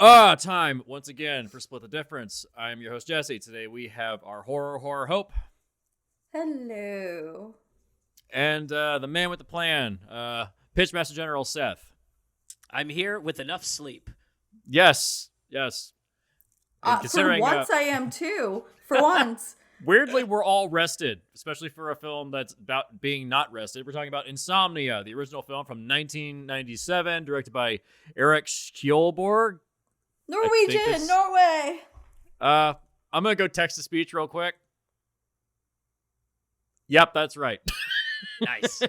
Time once again for Split the Difference. I am your host, Jesse. Today we have our horror Hope. Hello. And the man with the plan, Pitchmaster General Seth. I'm here with enough sleep. Yes. For once, I am too. For once. Weirdly, we're all rested, especially for a film that's about being not rested. We're talking about Insomnia, the original film from 1997, directed by Erik Kjolborg. Norwegian, Norway. I'm going to go text-to-speech real quick. Yep, that's right. Nice.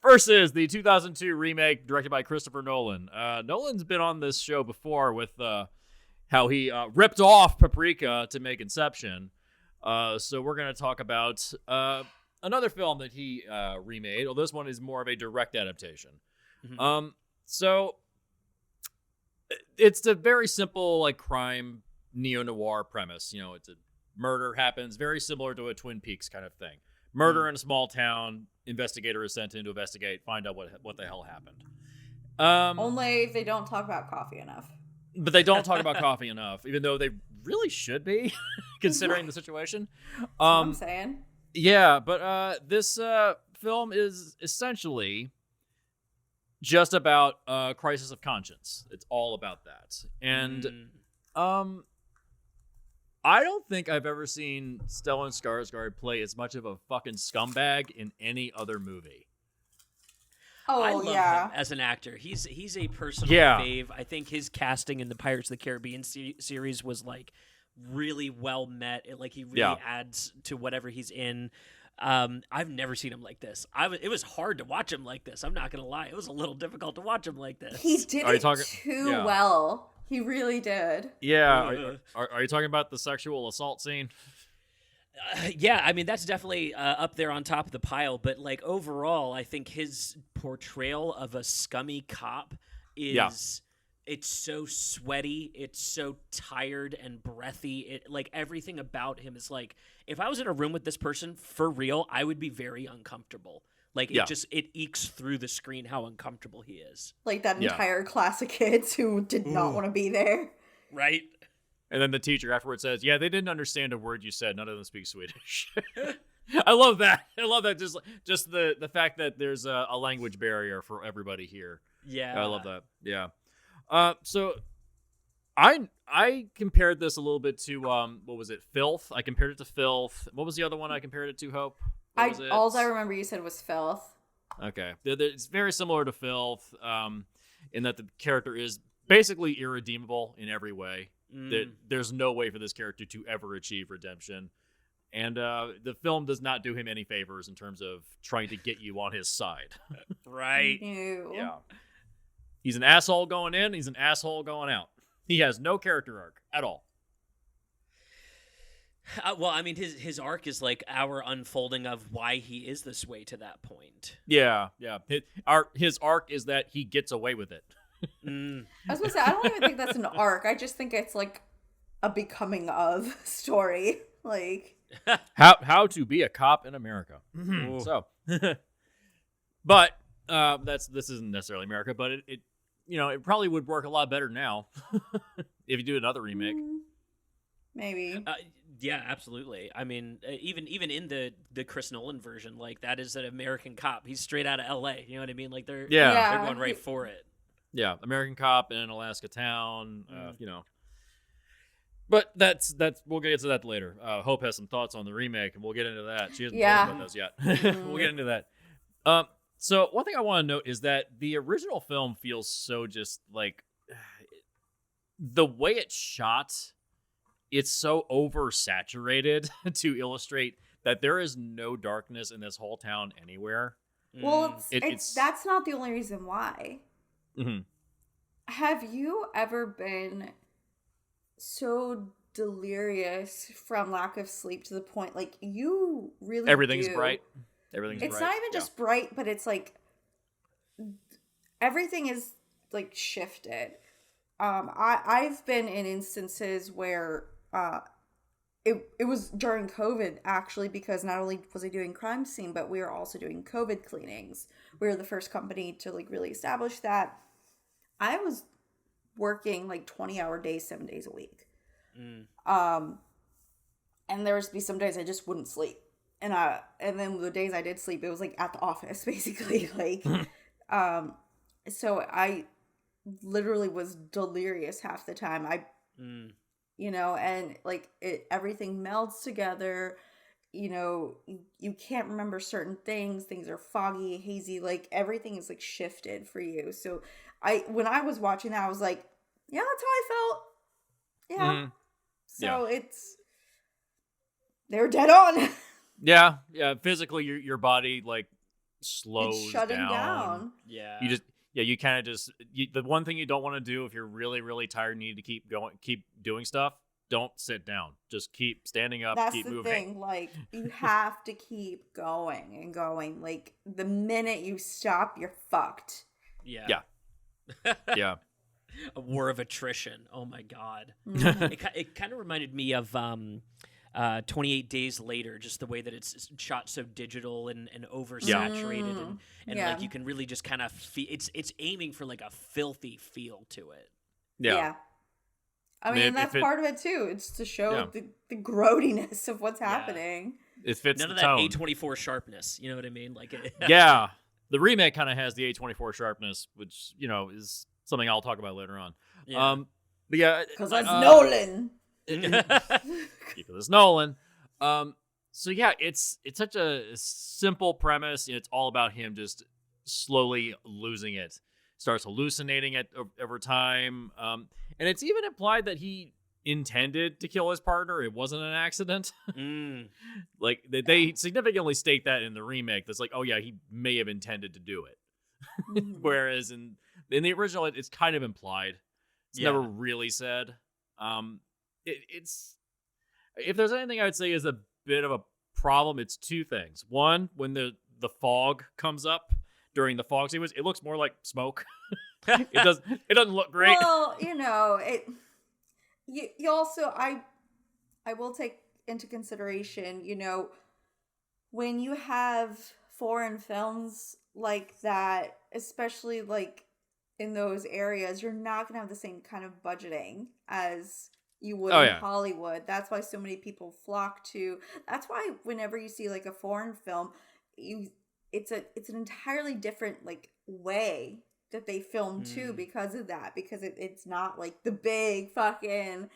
Versus the 2002 remake directed by Christopher Nolan. Nolan's been on this show before with how he ripped off Paprika to make Inception. So we're going to talk about another film that he remade. Well, this one is more of a direct adaptation. Mm-hmm. So it's a very simple, like, crime neo-noir premise. You know, it's a murder happens, very similar to a Twin Peaks kind of thing. Murder in a small town. Investigator is sent in to investigate, find out what the hell happened. Only they don't talk about coffee enough. But they don't talk about coffee enough, even though they really should be, considering the situation. That's what I'm saying. Yeah, but this film is essentially just about crisis of conscience. It's all about that. And I don't think I've ever seen Stellan Skarsgård play as much of a fucking scumbag in any other movie. Oh, I love him as an actor. He's a personal fave. I think his casting in the Pirates of the Caribbean series was like really well met. He really adds to whatever he's in. I've never seen him like this. It was hard to watch him like this. I'm not gonna lie. It was a little difficult to watch him like this. He did too well. He really did. Yeah. Are you talking about the sexual assault scene? Yeah, I mean, that's definitely up there on top of the pile. But, like, overall, I think his portrayal of a scummy cop is... It's so sweaty. It's so tired and breathy. Everything about him is like, if I was in a room with this person, for real, I would be very uncomfortable. It ekes through the screen how uncomfortable he is. Like that entire class of kids who did not want to be there. Right? And then the teacher afterwards says, yeah, they didn't understand a word you said. None of them speak Swedish. I love that. Just the fact that there's a language barrier for everybody here. Yeah. I love that. Yeah. So I compared this a little bit to, what was it? Filth. I compared it to Filth. What was the other one I compared it to, Hope? All I remember you said was Filth. Okay. It's very similar to Filth, in that the character is basically irredeemable in every way. There's no way for this character to ever achieve redemption. And the film does not do him any favors in terms of trying to get you on his side. Right. Ew. Yeah. He's an asshole going in. He's an asshole going out. He has no character arc at all. Well, I mean, his arc is like our unfolding of why he is this way to that point. Yeah. His arc is that he gets away with it. I was gonna say, I don't even think that's an arc. I just think it's like a becoming of story. Like how to be a cop in America. So, but this isn't necessarily America, but it probably would work a lot better now if you do another remake. Maybe. Yeah, absolutely. I mean, even in the Chris Nolan version, like, that is an American cop. He's straight out of L.A. You know what I mean? Like, they're going right for it. Yeah, American cop in an Alaska town. But that's we'll get into that later. Hope has some thoughts on the remake, and we'll get into that. She hasn't talked about those yet. We'll get into that. So one thing I want to note is that the original film feels so just like the way it's shot. It's so oversaturated to illustrate that there is no darkness in this whole town anywhere. Well, it's that's not the only reason why. Mm-hmm. Have you ever been so delirious from lack of sleep to the point, like, you really everything's bright? It's not even just bright, but it's like everything is like shifted. I've been in instances where it was during COVID, actually, because not only was I doing crime scene, but we were also doing COVID cleanings. We were the first company to like really establish that. I was working like 20-hour days, 7 days a week. Mm. And there would be some days I just wouldn't sleep. And then the days I did sleep, it was like at the office, basically. Like, so I literally was delirious half the time. You know, and like everything melds together. You know, you can't remember certain things. Things are foggy, hazy. Like everything is like shifted for you. So when I was watching that, I was like, yeah, that's how I felt. Yeah. Mm-hmm. So they were dead on. Yeah. Physically, your body like slows it's shutting down. Yeah. You kind of just the one thing you don't want to do if you're really, really tired and you need to keep doing stuff. Don't sit down. Just keep standing up. That's keep the moving. thing. Like you have to keep going and going. Like the minute you stop, you're fucked. Yeah. Yeah. A war of attrition. Oh my god. Mm-hmm. It kind of reminded me of 28 Days Later, just the way that it's shot so digital and oversaturated and like you can really just kind of feel it's aiming for like a filthy feel to it. Yeah. I mean, that's part of it too. It's to show the grody-ness of what's happening. It fits none of the that tone. A24 sharpness. You know what I mean? Like, yeah, the remake kind of has the A24 sharpness, which is something I'll talk about later on. Yeah. But yeah, because that's Nolan. Because Nolan. So yeah, it's such a simple premise. It's all about him just slowly losing it. Starts hallucinating it over time. And it's even implied that he intended to kill his partner. It wasn't an accident. Like they significantly state that in the remake. That's like, oh yeah, he may have intended to do it. Whereas in the original, it's kind of implied. It's never really said. It's if there's anything I would say is a bit of a problem, it's two things. One, when the fog comes up during the fog sequence, it looks more like smoke. It doesn't look great. Well, you also I will take into consideration, when you have foreign films like that, especially like in those areas, you're not going to have the same kind of budgeting as you would in Hollywood. That's why so many people flock to. That's why whenever you see like a foreign film, it's an entirely different like way that they film too because of that. Because it's not like the big fucking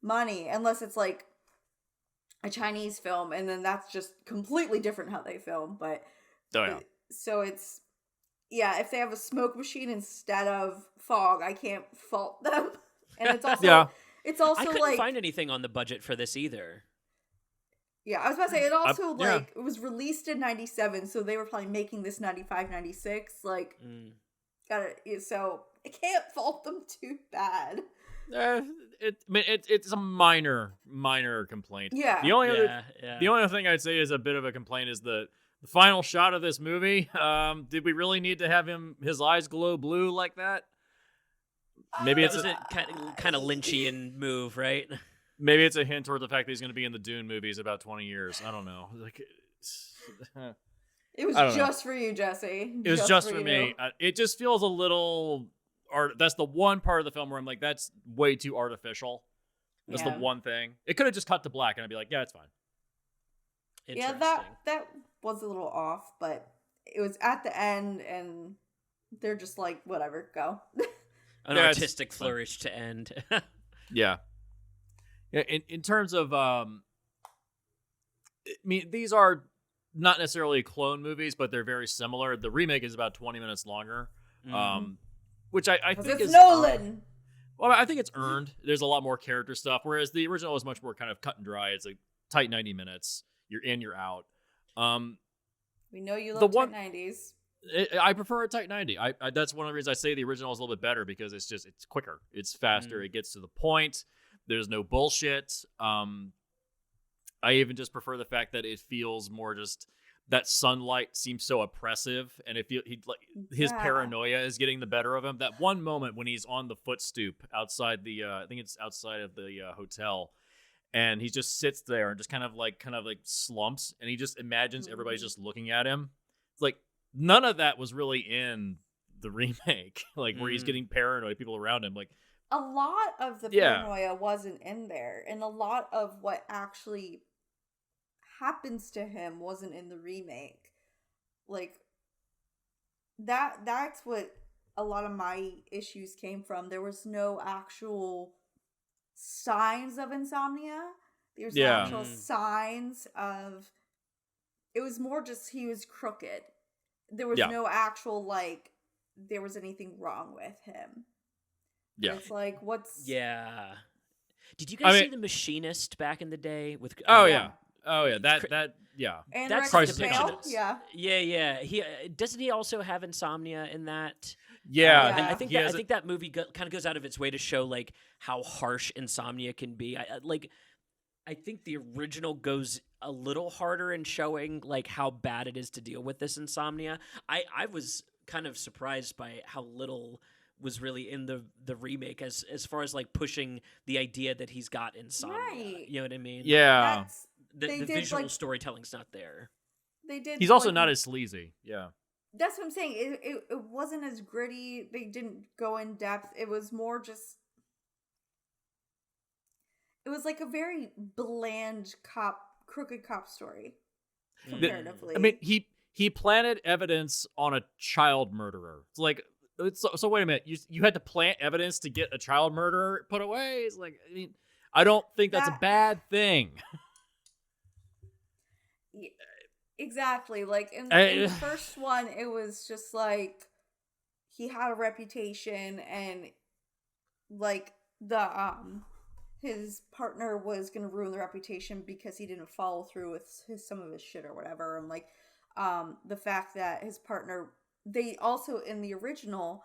money, unless it's like a Chinese film, and then that's just completely different how they film. But so it's if they have a smoke machine instead of fog, I can't fault them. And it's also it's also I couldn't like find anything on the budget for this either. Yeah, I was about to say, it also, it was released in 97, so they were probably making this 95, 96, like, so I can't fault them too bad. It's a minor complaint. Yeah. The only other thing I'd say is a bit of a complaint is the final shot of this movie. Did we really need to have his eyes glow blue like that? Maybe it's a kind of Lynchian move, right? Maybe it's a hint toward the fact that he's going to be in the Dune movies about 20 years. I don't know. Like, it was just for you, Jesse. It was just for me. It just feels a little that's the one part of the film where I'm like, that's way too artificial. That's the one thing. It could have just cut to black, and I'd be like, yeah, it's fine. Yeah, that was a little off, but it was at the end, and they're just like, whatever, go. An artistic flourish to end. Yeah. In terms of, I mean, these are not necessarily clone movies, but they're very similar. The remake is about 20 minutes longer, which I think is Nolan. Well, I think it's earned. There's a lot more character stuff, whereas the original is much more kind of cut and dry. It's like tight 90 minutes. You're in, you're out. We know you love tight 90s. I prefer a tight 90. That's one of the reasons I say the original is a little bit better, because it's quicker. It's faster. It gets to the point. There's no bullshit. I even just prefer the fact that it feels more just that sunlight seems so oppressive, and his paranoia is getting the better of him. That one moment when he's on the foot stoop outside the I think it's outside of the hotel, and he just sits there and just kind of like slumps, and he just imagines everybody's just looking at him. It's like none of that was really in the remake, like where he's getting paranoid, people around him. Like a lot of the paranoia wasn't in there, and a lot of what actually happens to him wasn't in the remake. Like, that's what a lot of my issues came from. There was no actual signs of insomnia. There was no actual signs of... It was more just he was crooked. There was no actual, like, there was anything wrong with him. Yeah. It's like, what's... Yeah. Did you guys see The Machinist back in the day? With yeah. Yeah. And that's Crisis Mail? Yeah. Yeah. He doesn't he also have insomnia in that? Yeah. I think that movie kind of goes out of its way to show like how harsh insomnia can be. I think the original goes a little harder in showing like how bad it is to deal with this insomnia. I was kind of surprised by how little was really in the remake as far as like pushing the idea that he's got insomnia. Right. You know what I mean? Yeah. The visual storytelling's not there. They did. He's also not as sleazy. Yeah. That's what I'm saying. It wasn't as gritty. They didn't go in depth. It was more just... It was like a very bland crooked cop story, comparatively. I mean, he planted evidence on a child murderer. It's like, so wait a minute. You had to plant evidence to get a child murderer put away? It's like, I mean, I don't think that's a bad thing. Exactly. Like in the first one, it was just like he had a reputation, and like his partner was gonna ruin the reputation because he didn't follow through with some of his shit or whatever, and like the fact that his partner, they also in the original,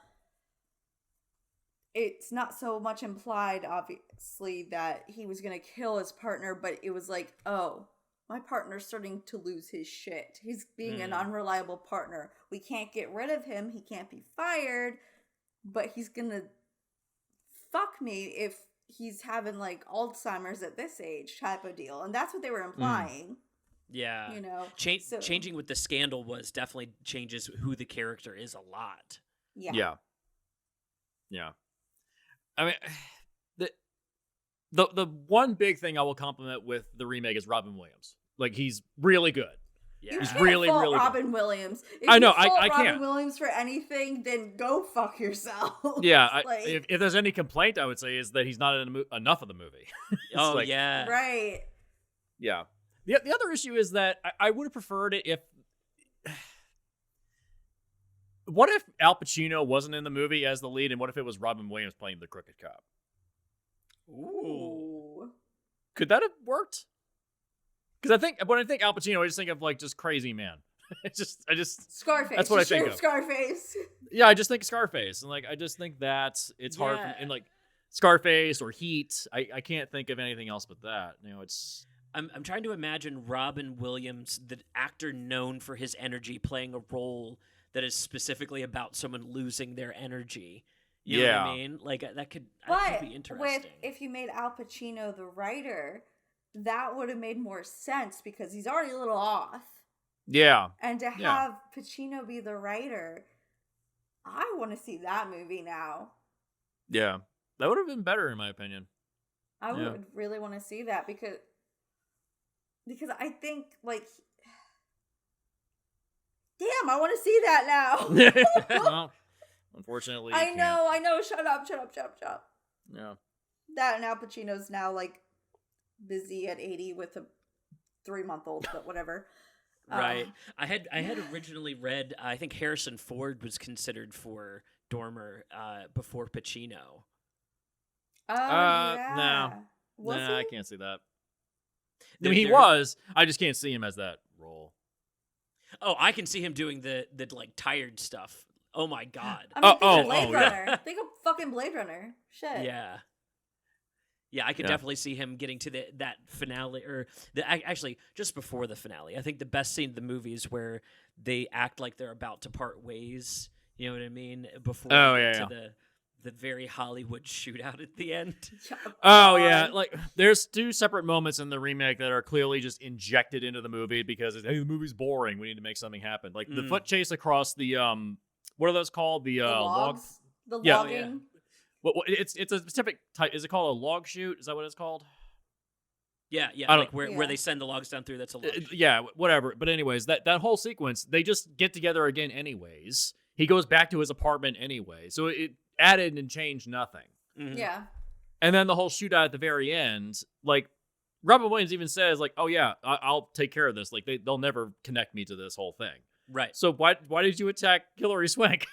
it's not so much implied obviously that he was gonna kill his partner, but it was like, oh, my partner's starting to lose his shit. He's being an unreliable partner. We can't get rid of him. He can't be fired, but he's gonna fuck me if he's having like Alzheimer's at this age type of deal. And that's what they were implying. Yeah. You know, changing with the scandal was definitely changes who the character is a lot. Yeah. I mean, the one big thing I will compliment with the remake is Robin Williams. Like, he's really good. Yeah. He's really Robin good. Williams. If I know. I can't. Robin Williams for anything, then go fuck yourself. Yeah. If there's any complaint, I would say is that he's not in enough of the movie. Yeah. Right. Yeah. The other issue is that I would have preferred it if... What if Al Pacino wasn't in the movie as the lead, and what if it was Robin Williams playing the crooked cop? Ooh. Could that have worked? Because when I think Al Pacino, I just think of like just crazy man. I just Scarface. That's what I think of. Scarface. Yeah, I just think Scarface, and like I just think that it's hard. And like Scarface or Heat, I can't think of anything else but that. You know, it's. I'm trying to imagine Robin Williams, the actor known for his energy, playing a role that is specifically about someone losing their energy. You know what I mean? Like that could be interesting. If you made Al Pacino the writer, that would have made more sense because he's already a little off. Yeah. And to have Pacino be the writer, I want to see that movie now. Yeah. That would have been better in my opinion. I would really want to see that because I think like damn, I want to see that now. Well, unfortunately, I know. Shut up. Yeah. That and Al Pacino's now like busy at 80 with a 3-month-old, but whatever. Right. I had originally read. I think Harrison Ford was considered for Dormer before Pacino. Yeah. No, I can't see that. I mean, he was. I just can't see him as that role. Oh, I can see him doing the like tired stuff. Oh my god. I mean, Blade Runner. Think of fucking Blade Runner. Shit. Yeah. Yeah, I could definitely see him getting to that finale, or actually just before the finale. I think the best scene of the movie is where they act like they're about to part ways. You know what I mean? Before the very Hollywood shootout at the end. Oh yeah, like there's 2 separate moments in the remake that are clearly just injected into the movie because the movie's boring. We need to make something happen. Like the foot chase across the what are those called? The logs. log. The logging. It's a specific type. Is it called a log chute? Is that what it's called? Yeah, like where they send the logs down through. That's a log chute. Yeah, whatever. But anyways, that whole sequence, they just get together again anyways. He goes back to his apartment anyway, so it added and changed nothing. Mm-hmm. Yeah. And then the whole shootout at the very end, like Robin Williams even says, like, "Oh yeah, I'll take care of this. Like they'll never connect me to this whole thing." Right. So why did you attack Hilary Swank?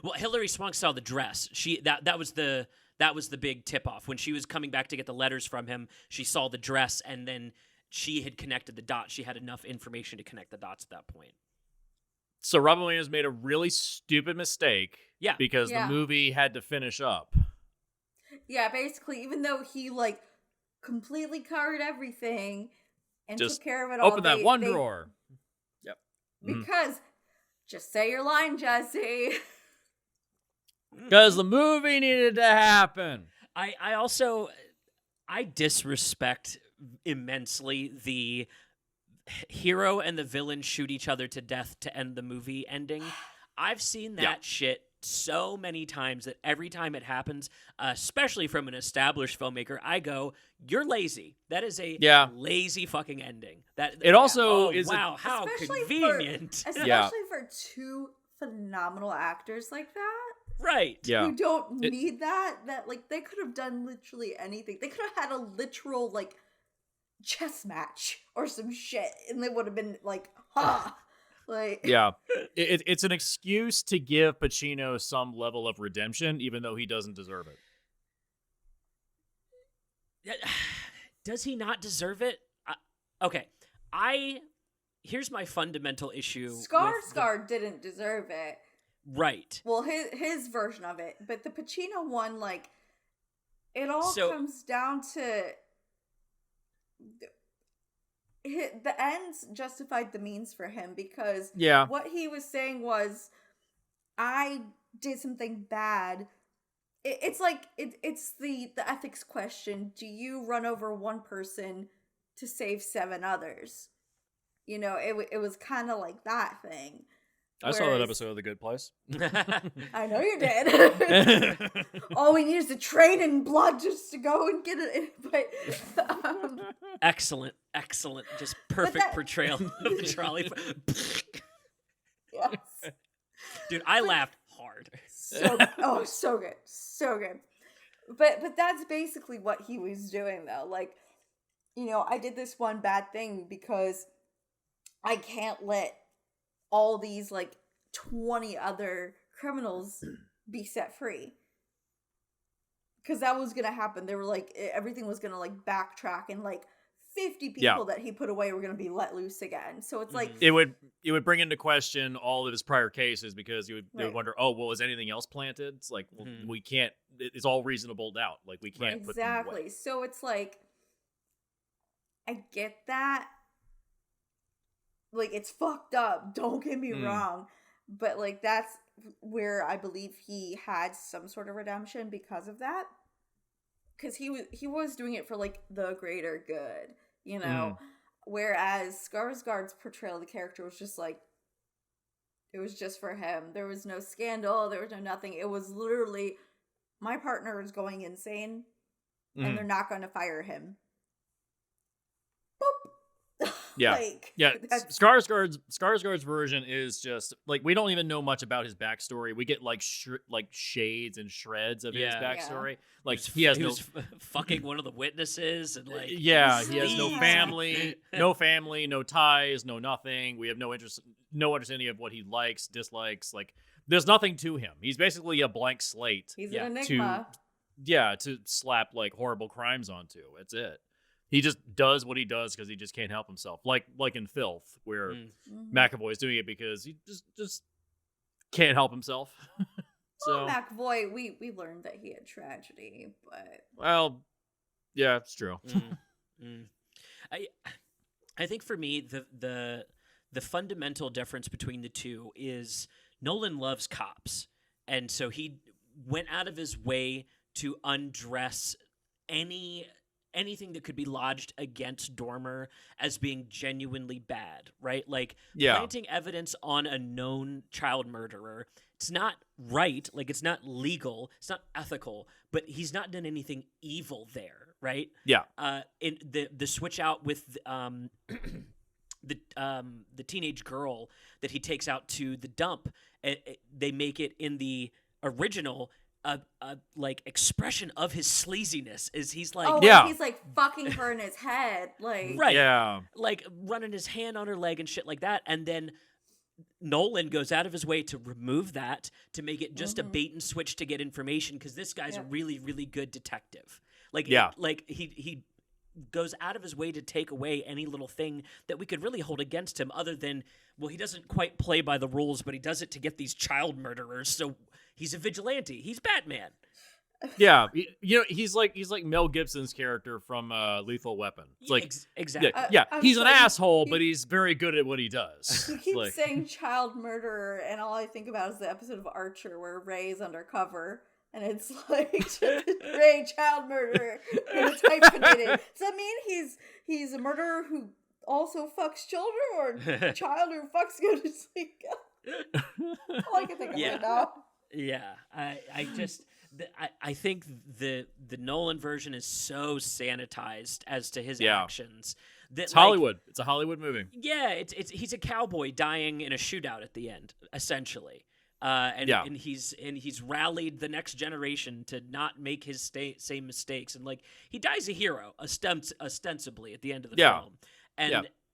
Well, Hilary Swank saw the dress. That was the big tip off when she was coming back to get the letters from him. She saw the dress, and then she had connected the dots. She had enough information to connect the dots at that point. So Robin Williams made a really stupid mistake. Yeah. Because the movie had to finish up. Yeah, basically, even though he like completely covered everything and just took care of it all. Open that one drawer. Yep. Because just say your line, Jesse. Because the movie needed to happen. I also disrespect immensely the hero and the villain shoot each other to death to end the movie ending. I've seen that shit so many times that every time it happens, especially from an established filmmaker, I go, "You're lazy. That is a lazy fucking ending." It also is. Wow, how convenient! Especially for two phenomenal actors like that. Right. Yeah. You don't need that. That like they could have done literally anything. They could have had a literal like chess match or some shit, and they would have been like, ha. Like, yeah, it's an excuse to give Pacino some level of redemption, even though he doesn't deserve it. Does he not deserve it? Okay, here's my fundamental issue. Skarsgård didn't deserve it. Right. Well, his version of it, but the Pacino one, like, it all comes down to the ends justified the means for him, because what he was saying was, I did something bad. It's like it's the ethics question. Do you run over one person to save 7 others? You know, it was kind of like that thing. I saw that episode of The Good Place. I know you did. All we need is the train and blood just to go and get it. But excellent, just perfect portrayal of the trolley. Yes, dude, I laughed hard. So good. But that's basically what he was doing, though. Like, you know, I did this one bad thing because I can't let all these like 20 other criminals be set free, because that was gonna happen. They were like, everything was gonna like backtrack, and like 50 people that he put away were gonna be let loose again. So it's like it would bring into question all of his prior cases, because you would wonder, oh well, is anything else planted? It's like, well, we can't. It's all reasonable doubt. Like we can't put them away. So it's like, I get that. Like, it's fucked up, don't get me wrong, but like that's where I believe he had some sort of redemption because of that, because he was doing it for like the greater good, you know. Whereas Skarsgård's portrayal of the character was just like, it was just for him. There was no scandal, there was no nothing. It was literally, my partner is going insane and they're not going to fire him. Boop. Yeah, like, Skarsgård's version is just like, we don't even know much about his backstory. We get like shades and shreds of his backstory. Like he was fucking one of the witnesses, and like he has no family, no ties, no nothing. We have no understanding of what he likes, dislikes. Like there's nothing to him. He's basically a blank slate. He's an enigma. To slap like horrible crimes onto. That's it. He just does what he does because he just can't help himself. Like in Filth, where McAvoy is doing it because he just can't help himself. So well, McAvoy, we learned that he had tragedy, but well, yeah, it's true. I think for me the fundamental difference between the two is Nolan loves cops, and so he went out of his way to undress any anything that could be lodged against Dormer as being genuinely bad, right? Like planting evidence on a known child murderer. It's not right, like it's not legal, it's not ethical, but he's not done anything evil there, right? Yeah. In the switch out with the teenage girl that he takes out to the dump, they make it in the original like expression of his sleaziness is he's like he's like fucking her in his head, like right, like running his hand on her leg and shit like that, and then Nolan goes out of his way to remove that to make it just a bait and switch to get information because this guy's a really, really good detective. Like, he goes out of his way to take away any little thing that we could really hold against him other than, well, he doesn't quite play by the rules, but he does it to get these child murderers. So he's a vigilante. He's Batman. Yeah, he's like Mel Gibson's character from Lethal Weapon. It's like exactly. He's an asshole, but he's very good at what he does. You keep saying child murderer, and all I think about is the episode of Archer where Ray is undercover, and it's like Ray, child murderer, and it's hyphenated. Does that mean he's a murderer who also fucks children, or a child who fucks go to sleep? All I can think of right now. Yeah, I think the Nolan version is so sanitized as to his actions that it's Hollywood. It's a Hollywood movie. Yeah, he's a cowboy dying in a shootout at the end, essentially. And he's rallied the next generation to not make his same mistakes, and like he dies a hero ostensibly at the end of the film.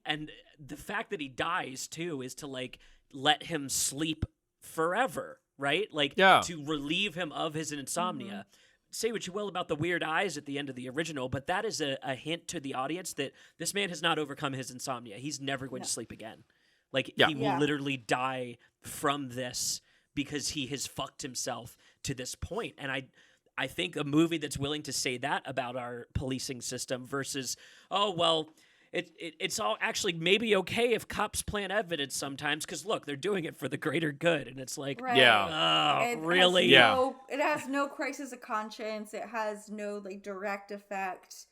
And the fact that he dies too is to like let him sleep forever. Right? Like, to relieve him of his insomnia. Say what you will about the weird eyes at the end of the original, but that is a hint to the audience that this man has not overcome his insomnia. He's never going to sleep again. Like, he will literally die from this because he has fucked himself to this point. And I think a movie that's willing to say that about our policing system versus, oh, well, it's all actually maybe okay if cops plant evidence sometimes because look, they're doing it for the greater good, and it's like, really? It has no crisis of conscience. It has no like direct effect.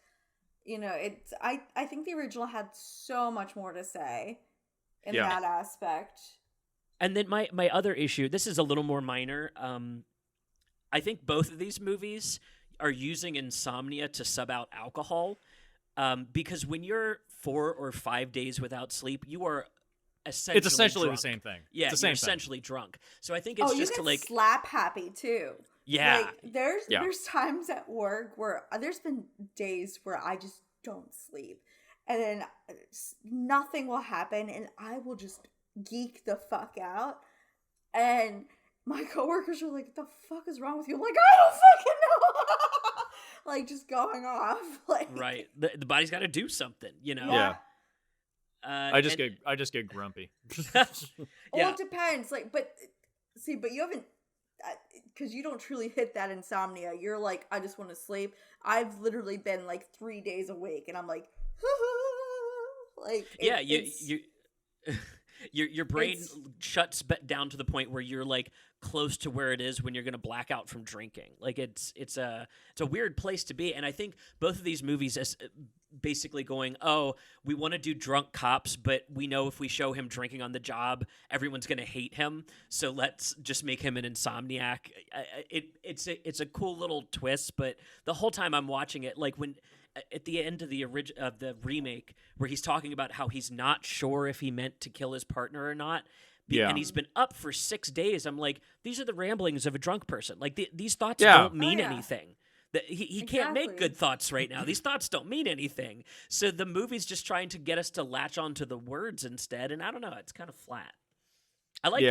It's I think the original had so much more to say in that aspect. And then my other issue, this is a little more minor. I think both of these movies are using insomnia to sub out alcohol. Because when you're 4 or 5 days without sleep, you are essentially the same thing. Yeah, it's the same you're essentially drunk. So I think it's just to like slap happy too. Yeah, like, there's times at work where there's been days where I just don't sleep, and then nothing will happen, and I will just geek the fuck out, and my coworkers are like, "What the fuck is wrong with you?" I'm like, "I don't fucking know." Like just going off, like right. The body's got to do something, Yeah. I just get grumpy. Well, it depends. Like, but you haven't, because you don't truly hit that insomnia. You're like, I just want to sleep. I've literally been like 3 days awake, and I'm like, like your brain shuts down to the point where you're like close to where it is when you're going to black out from drinking. Like it's a weird place to be. And I think both of these movies is basically going, oh, we want to do drunk cops, but we know if we show him drinking on the job, everyone's going to hate him. So let's just make him an insomniac. It's a cool little twist, but the whole time I'm watching it, like when at the end of the remake, where he's talking about how he's not sure if he meant to kill his partner or not, and he's been up for 6 days. I'm like, these are the ramblings of a drunk person. Like these thoughts don't mean anything. That he can't make good thoughts right now. These thoughts don't mean anything. So the movie's just trying to get us to latch onto the words instead. And I don't know, it's kind of flat. I like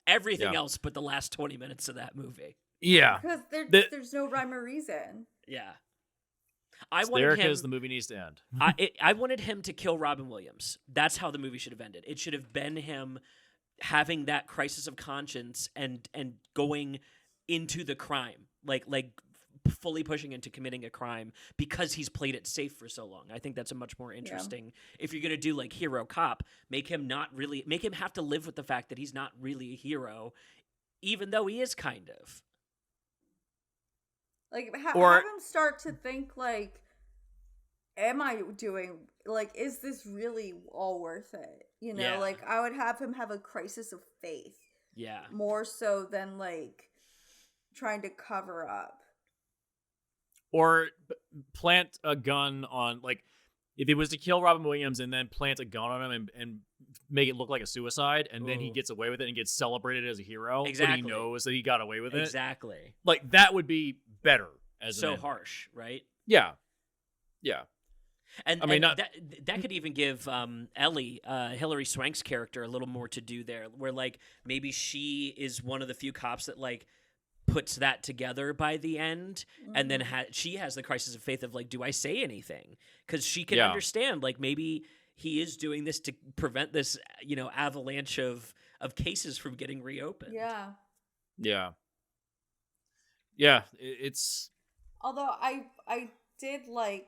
everything else but the last 20 minutes of that movie. Yeah, because there's no rhyme or reason. Yeah. Because the movie needs to end. I wanted him to kill Robin Williams. That's how the movie should have ended. It should have been him having that crisis of conscience and going into the crime, like fully pushing into committing a crime because he's played it safe for so long. I think that's a much more interesting. If you're gonna do like hero cop, make him have to live with the fact that he's not really a hero, even though he is kind of. Like have him start to think like am I doing, like, is this really all worth it? You know, Yeah. like, I would have him have a crisis of faith. Yeah. More so than, like, trying to cover up. Or plant a gun on, like, if it was to kill Robin Williams and then plant a gun on him and make it look like a suicide, and then he gets away with it and gets celebrated as a hero, Exactly. but he knows that he got away with it. Exactly. Like, that would be better as so harsh, right? Yeah. And I mean, that could even give Ellie, Hilary Swank's character, a little more to do there, where like maybe she is one of the few cops that like puts that together by the end, and then she has the crisis of faith of like, do I say anything? Because she can understand like maybe he is doing this to prevent this, avalanche of cases from getting reopened. Yeah. It's. Although I did like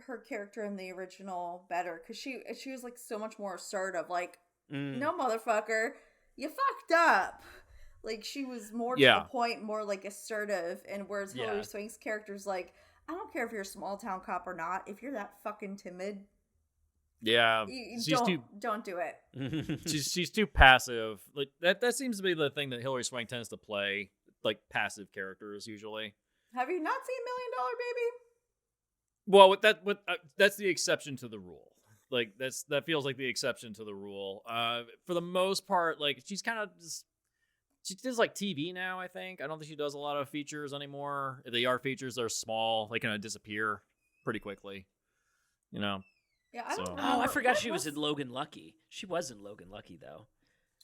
her character in the original better, because she was like so much more assertive. Like, no, motherfucker, you fucked up. Like, she was more to the point, more like assertive, and whereas Hilary Swank's character's like, I don't care if you're a small town cop or not. If you're that fucking timid, don't do it. she's too passive. Like that seems to be the thing that Hilary Swank tends to play, like passive characters usually. Have you not seen $1 Million Baby? Well, that's the exception to the rule. Like that feels like the exception to the rule. For the most part, like she does like TV now. I think I don't think she does a lot of features anymore. If they are features, they're small. They kind of disappear pretty quickly. Yeah, I don't know. Oh, I forgot she was in Logan Lucky. She was in Logan Lucky though.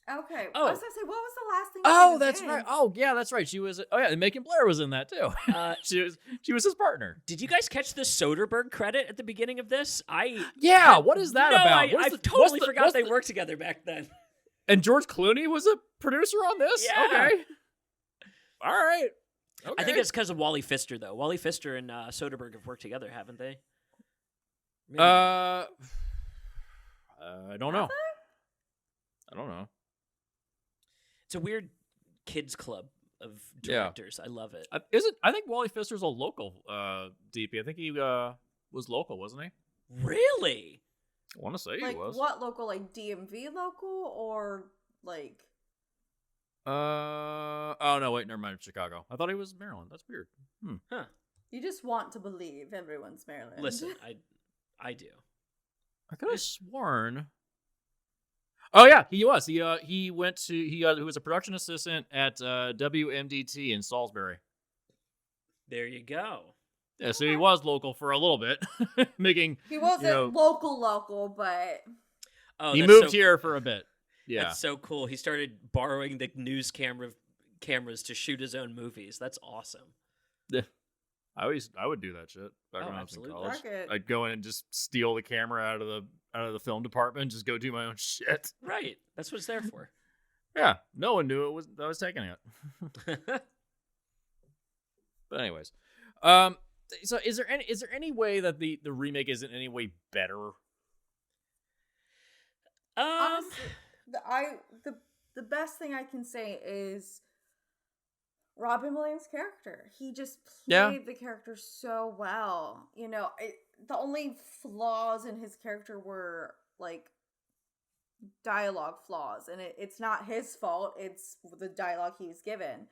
Okay. I was gonna say, what was the last thing? Oh, that's right. Oh, yeah, that's right. She was. Oh, yeah, and Macon Blair was in that too. She was his partner. Did you guys catch the Soderbergh credit at the beginning of this? What is that about? I totally forgot they worked together back then. And George Clooney was a producer on this. Yeah. Okay. All right. Okay. I think it's because of Wally Pfister, though. Wally Pfister and Soderbergh have worked together, haven't they? Maybe. I don't know. It's a weird kids club of directors. I love it. I think Wally Pfister's a local DP. I think he was local, wasn't he? Really? I want to say like, he was. What local? Like DMV local or like? Oh no, wait, never mind. Chicago. I thought he was Maryland. That's weird. Huh. You just want to believe everyone's Maryland. Listen, I do. I could have sworn. Oh yeah, he was. He went to he was a production assistant at WMDT in Salisbury. There you go. Yeah, so he was local for a little bit, making. He wasn't local, but he moved here for a bit. Yeah, that's so cool. He started borrowing the news cameras to shoot his own movies. That's awesome. Yeah, I would do that shit back when I was in college. I'd go in and just steal the camera out of the film department and just go do my own shit. Right, that's what it's there for. Yeah, no one knew I was taking it. But anyways, so is there any way that the remake isn't any way better? Honestly, the best thing I can say is Robin Williams' character. He just played the character so well. The only flaws in his character were like dialogue flaws, and it's not his fault. It's the dialogue he was given.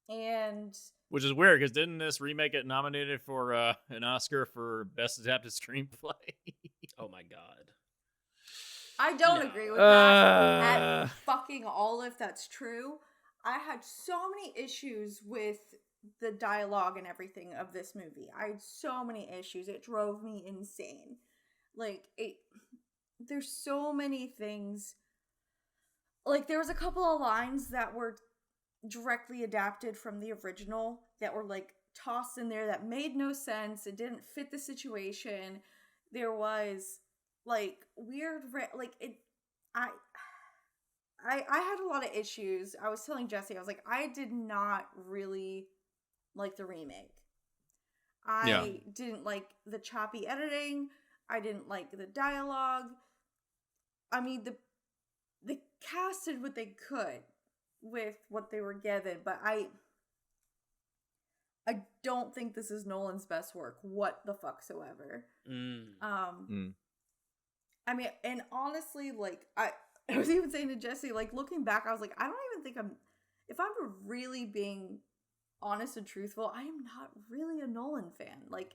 And which is weird because didn't this remake get nominated for an Oscar for Best Adapted Screenplay? Oh my god. I don't agree with that at fucking all if that's true. I had so many issues with the dialogue and everything of this movie. I had so many issues. It drove me insane. There's so many things. Like, there was a couple of lines that were directly adapted from the original that were like tossed in there that made no sense. It didn't fit the situation. There was like weird I had a lot of issues. I was telling Jesse, I was like, I did not really like the remake. I didn't like the choppy editing. I didn't like the dialogue. I mean, the cast did what they could with what they were given, but I don't think this is Nolan's best work. What the fucksoever. I mean, and honestly, like I was even saying to Jesse, like looking back, I was like, I don't even think if I'm really being honest and truthful, I am not really a Nolan fan. Like,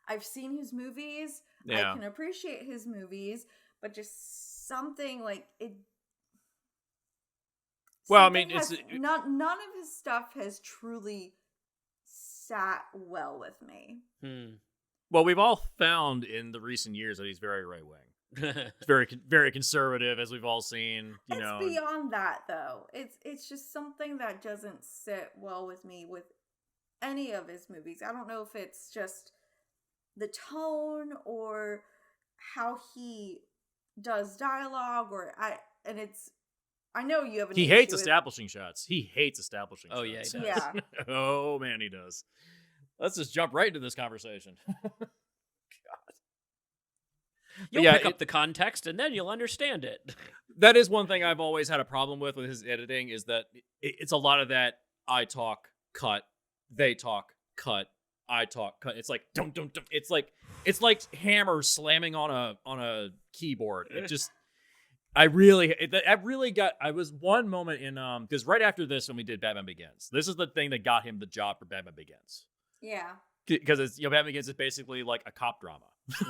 I've seen his movies. Yeah. I can appreciate his movies, but just something like it. Well, I mean, it's none of his stuff has truly sat well with me. Well, we've all found in the recent years that he's very right wing. It's very, very conservative, as we've all seen. It's beyond that, though. It's just something that doesn't sit well with me with any of his movies. I don't know if it's just the tone or how he does dialogue, I know you have an He hates establishing shots. He hates establishing shots. Oh, yeah, he does. Yeah. Oh, man, he does. Let's just jump right into this conversation. God. You'll pick up the context, and then you'll understand it. That is one thing I've always had a problem with his editing, is that it's a lot of that I talk, cut, they talk, cut, I talk, cut. It's like, dum, dum, dum. It's like hammer slamming on a keyboard. It just... I was one moment in, because right after this, when we did Batman Begins, this is the thing that got him the job for Batman Begins. Yeah. Because it's, Batman Begins is basically like a cop drama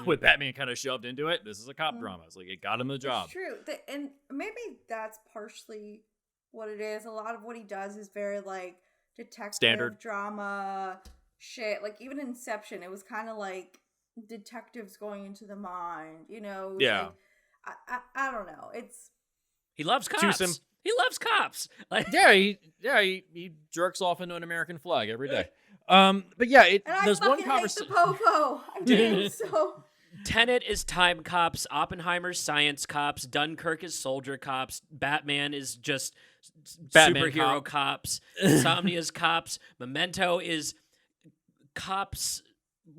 with Batman kind of shoved into it. This is a cop drama. It's like, it got him the job. It's true. And maybe that's partially what it is. A lot of what he does is very like detective standard drama shit. Like even Inception, it was kind of like detectives going into the mind, Yeah. Like, I don't know. He loves cops. He loves cops. Like, he jerks off into an American flag every day. But yeah, there's one conversation. I Popo. I do. So Tenet is time cops. Oppenheimer's science cops. Dunkirk is soldier cops. Batman is just Batman superhero cops. Insomnia's cops. Memento is cops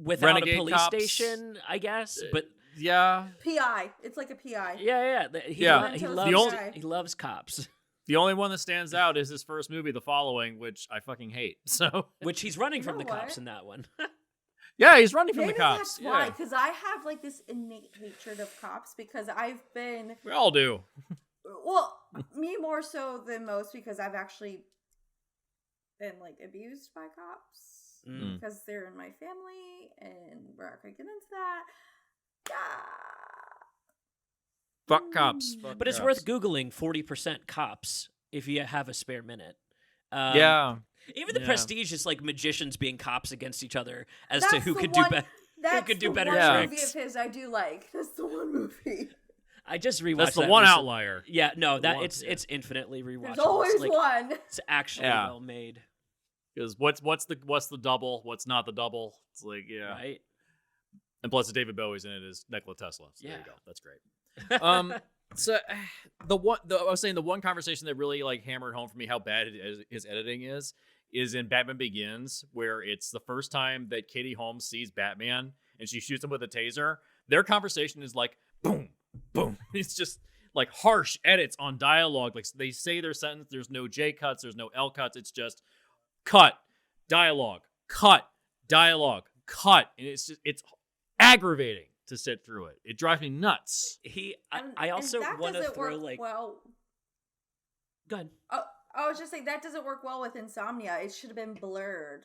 without Renegade a police cops. Station, I guess. But yeah, PI. It's like a PI. Yeah. He loves cops. The only one that stands out is his first movie, The Following, which I fucking hate. So, which he's running from the cops in that one. Yeah, he's running from Maybe the cops. That's why, because I have like this innate hatred of cops because I've been. We all do. Well, me more so than most because I've actually been like abused by cops because they're in my family, and we're not gonna get into that. Fuck cops. But it's worth Googling 40% cops if you have a spare minute. Yeah. Even the Prestige is like magicians being cops against each other as to who could do better. Who could do better That's the one tricks. movie of his I do like. That's the one movie. I just rewatched That's the that one recently. outlier. Yeah, no, it's infinitely rewatchable. There's always one. It's actually well made. Because what's the double? What's not the double? It's like Right. And plus, David Bowie's in it is Nikola Tesla. So there you go. That's great. So I was saying the one conversation that really like hammered home for me how bad his editing is in Batman Begins, where it's the first time that Katie Holmes sees Batman and she shoots him with a taser. Their conversation is like boom, boom. It's just like harsh edits on dialogue. Like they say their sentence. There's no J cuts. There's no L cuts. It's just cut, dialogue, cut, dialogue, cut, and it's aggravating to sit through it. It drives me nuts. I also want to throw like. Well, go ahead. I was just saying that doesn't work well with Insomnia. It should have been blurred.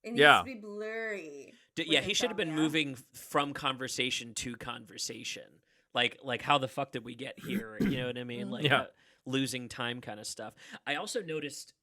It needs to be blurry. He should have been moving from conversation to conversation. Like how the fuck did we get here? You know what I mean? Like losing time kind of stuff. I also noticed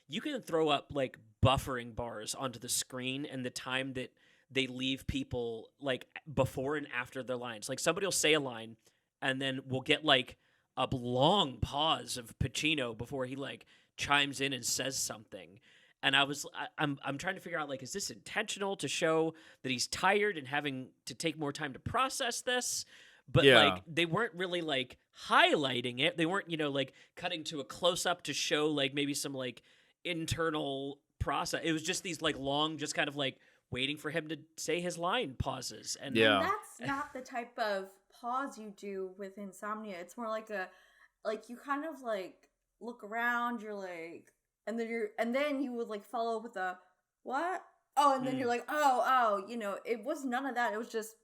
you can throw up like buffering bars onto the screen and the time that they leave people like before and after their lines. Like somebody will say a line and then we'll get like a long pause of Pacino before he like chimes in and says something. And I'm trying to figure out like, is this intentional to show that he's tired and having to take more time to process this? But like they weren't really like highlighting it. They weren't, like cutting to a close up to show like maybe some like internal process. It was just these like long, just kind of like waiting for him to say his line pauses. And that's not the type of pause you do with Insomnia. It's more like you kind of like look around. You're like, and then you would like follow up with a what? Oh, and then you're like, oh, it was none of that. It was just,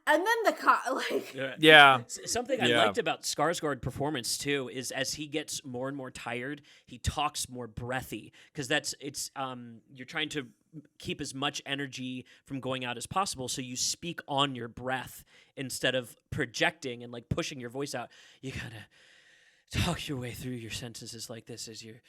and then the Something I liked about Skarsgård's performance too is as he gets more and more tired, he talks more breathy because you're trying to keep as much energy from going out as possible, so you speak on your breath instead of projecting and like pushing your voice out. You gotta talk your way through your sentences like this as you're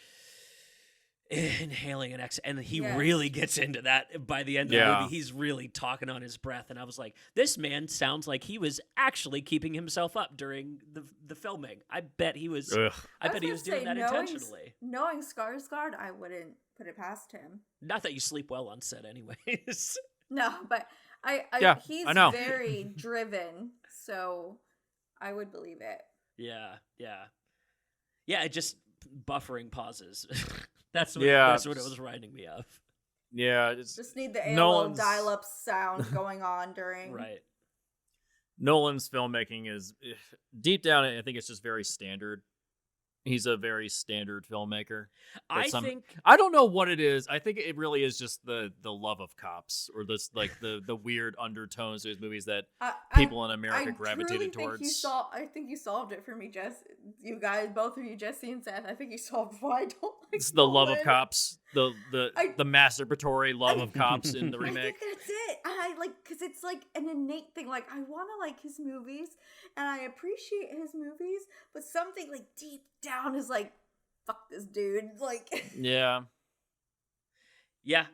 inhaling and exhaling, and he really gets into that by the end of the movie. He's really talking on his breath, and I was like, this man sounds like he was actually keeping himself up during the filming. I bet he was. I bet he was doing that intentionally. Knowing Skarsgård, I wouldn't put it past him. Not that you sleep well on set, anyways. No, but he's very driven, so I would believe it. Yeah. Just buffering pauses. That's what it was reminding me of. Yeah, just need the AOL dial-up sound going on during. Right. Nolan's filmmaking is deep down. I think it's just very standard. He's a very standard filmmaker. I don't know what it is. I think it really is just the love of cops, or this like the weird undertones to his movies that people in America gravitated towards. I think you solved it for me, Jess. You guys, both of you, Jesse and Seth. I think you solved why I don't like. It's the love of cops, the masturbatory love of cops in the remake. I think that's it. I like because it's like an innate thing. Like I want to like his movies, and I appreciate his movies, but something like deep down is like, fuck this dude. Like, yeah.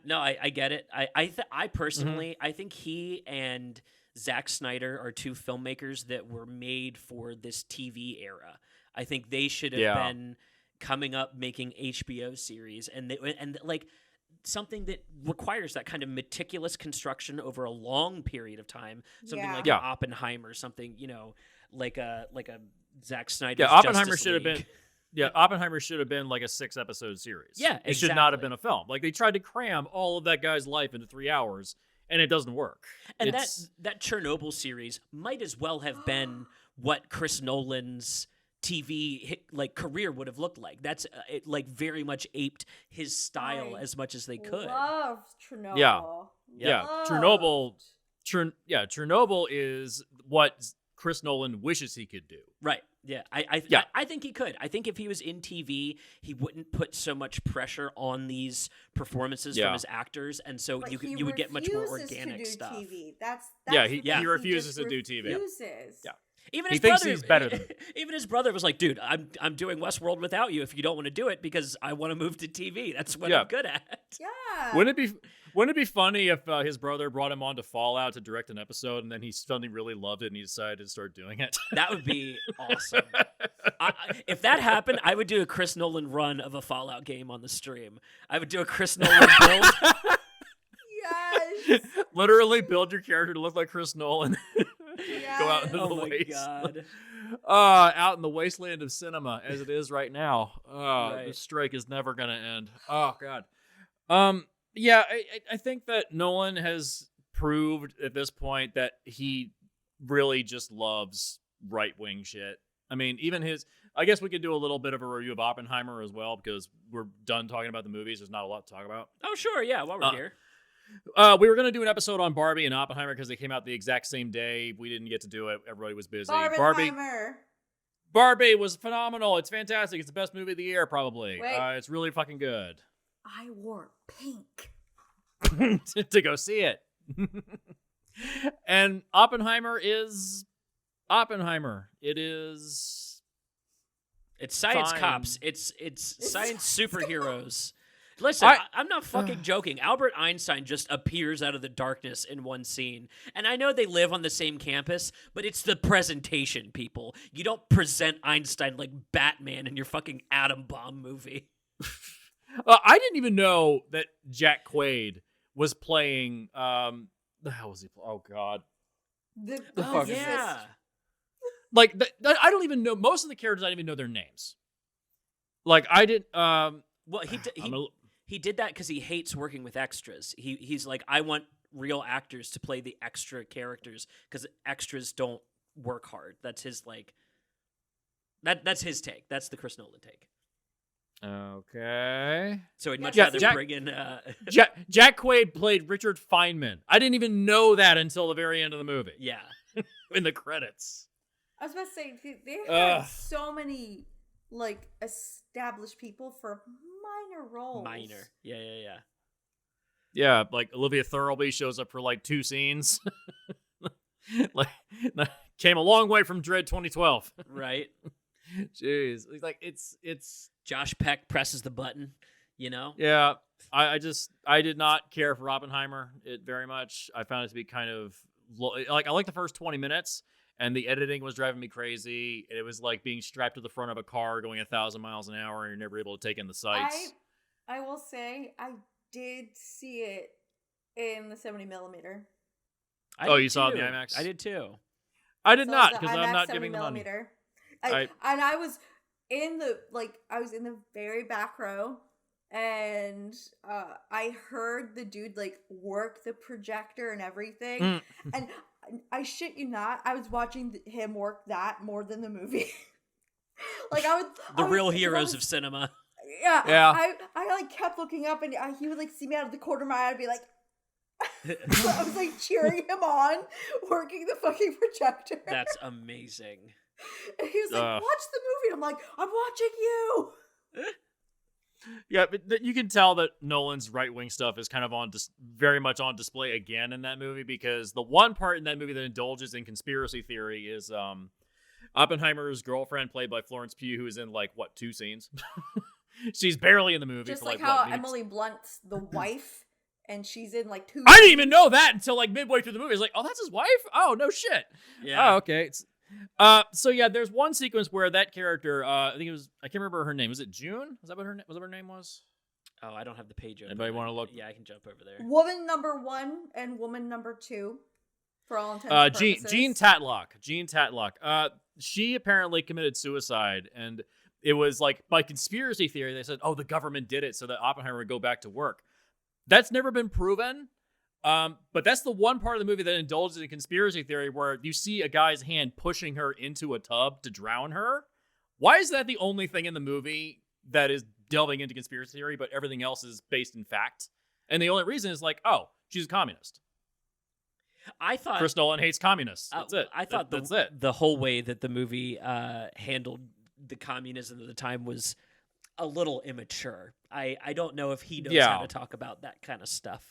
No, I get it. I personally, I think he and Zack Snyder are two filmmakers that were made for this TV era. I think they should have been coming up making HBO series, and like something that requires that kind of meticulous construction over a long period of time. Something like Oppenheimer, something like a Zack Snyder. Yeah, Oppenheimer should have been. Yeah, Oppenheimer should have been like a 6-episode series. Yeah, exactly. It should not have been a film. Like they tried to cram all of that guy's life into 3 hours, and it doesn't work. And that Chernobyl series might as well have been what Chris Nolan's TV career would have looked like. That's it. Like very much aped his style as much as they could. Loved Chernobyl. Chernobyl is what Chris Nolan wishes he could do. Right. Yeah. I think he could. I think if he was in TV, he wouldn't put so much pressure on these performances from his actors, and so you would get much more organic stuff. TV. That's he refuses to do TV. Yeah. Even he thinks he's better than even his brother was like, dude, I'm doing Westworld without you if you don't want to do it because I want to move to TV. That's what I'm good at. Yeah. Wouldn't it be funny if his brother brought him on to Fallout to direct an episode and then he suddenly really loved it and he decided to start doing it? That would be awesome. If that happened, I would do a Chris Nolan run of a Fallout game on the stream. I would do a Chris Nolan build. Yes. Literally build your character to look like Chris Nolan. Yes. Go out into the wasteland. Out in the wasteland of cinema as it is right now. Right. The strike is never going to end. Oh, God. Yeah, I think that Nolan has proved at this point that he really just loves right-wing shit. I mean, I guess we could do a little bit of a review of Oppenheimer as well because we're done talking about the movies. There's not a lot to talk about. Oh, sure. Yeah, while we're here. We were going to do an episode on Barbie and Oppenheimer because they came out the exact same day. We didn't get to do it. Everybody was busy. Barbie was phenomenal. It's fantastic. It's the best movie of the year, probably. It's really fucking good. I wore pink. to go see it. And Oppenheimer is Oppenheimer. It's science fine. Cops. It's science superheroes. Listen, I'm not fucking joking. Albert Einstein just appears out of the darkness in one scene. And I know they live on the same campus, but it's the presentation, people. You don't present Einstein like Batman in your fucking atom bomb movie. I didn't even know that Jack Quaid was playing. The hell was he? Oh God. The yeah. Like I don't even know most of the characters. I didn't even know their names. Like I didn't. Well, he did that because he hates working with extras. He's like, I want real actors to play the extra characters because extras don't work hard. That's his like. That's his take. That's the Chris Nolan take. Okay. So I'd much Yeah, rather Jack- bring in. Jack Quaid played Richard Feynman. I didn't even know that until the very end of the movie. Yeah. In the credits. I was about to say they had so many like established people for minor roles. Minor. Yeah. Yeah, like Olivia Thirlby shows up for like 2 scenes. Like came a long way from Dread 2012. Right. Jeez, like it's Josh Peck presses the button, you know? Yeah, I did not care for Oppenheimer very much. I found it to be kind of like I like the first 20 minutes, and the editing was driving me crazy. It was like being strapped to the front of a car going 1,000 miles an hour, and you're never able to take in the sights. I will say I did see it in the 70 millimeter. You saw it in the IMAX? I did too. I did not, because I'm not giving the money. I was in the very back row, and I heard the dude like work the projector and everything, and I shit you not, I was watching him work that more than the movie. Like the real heroes of cinema. Yeah. I like kept looking up, and he would like see me out of the corner of my eye and be like. I was like cheering him on, working the fucking projector. That's amazing. And he was like, "Watch the movie." And I'm like, "I'm watching you." Yeah, but you can tell that Nolan's right-wing stuff is kind of very much on display again in that movie, because the one part in that movie that indulges in conspiracy theory is Oppenheimer's girlfriend, played by Florence Pugh, who is in like 2 scenes. She's barely in the movie. Just for like like how Emily Blunt's the wife. And she's in like 2. I didn't even know that until like midway through the movie. It's like, oh, that's his wife? Oh, no shit. Yeah. Oh, okay. So yeah, there's one sequence where that character, I can't remember her name. Was it June? Was that what her name was? Oh, I don't have the page open. Anybody want to look? Yeah, I can jump over there. Woman number 1 and woman number 2, for all intents and purposes. Jean Tatlock. She apparently committed suicide, and it was like by conspiracy theory. They said, oh, the government did it so that Oppenheimer would go back to work. That's never been proven, but that's the one part of the movie that indulges in conspiracy theory, where you see a guy's hand pushing her into a tub to drown her. Why is that the only thing in the movie that is delving into conspiracy theory, but everything else is based in fact? And the only reason is like, oh, she's a communist. I thought Chris Nolan hates communists. That's it. I thought that's it. The whole way that the movie handled the communism at the time was a little immature. I don't know if he knows how to talk about that kind of stuff.